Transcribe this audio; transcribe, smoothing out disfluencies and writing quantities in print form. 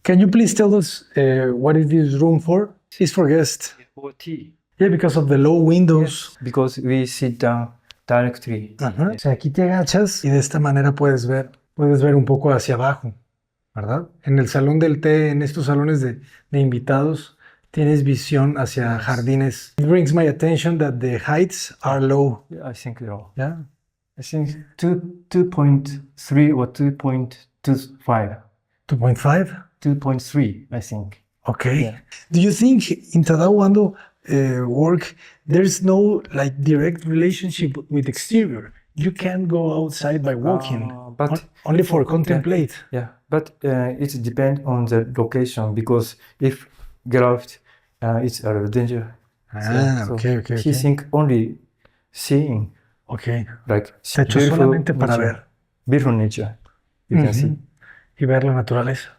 Can you please tell us what is this room for? It's for guests. For tea. Yeah, because of the low windows. Because we sit down directly. Ajá. O sea, aquí te agachas y de esta manera puedes ver un poco hacia abajo, ¿verdad? En el salón del té, en estos salones de invitados, tienes visión hacia jardines. It brings my attention that the heights are low. I think low. Yeah. I think 2.3 or 2.25. 2.5? 2.3, I think. Okay. Yeah. Do you think in Tadao Ando work, there's no like direct relationship with exterior? You can't go outside by walking, but only for contemplate. Yeah, but it depends on the location, because if get out, it's a danger. Okay. He think only seeing. Okay. Like Se ha hecho solamente para ver. Beautiful nature. You can see. Y ver la naturaleza.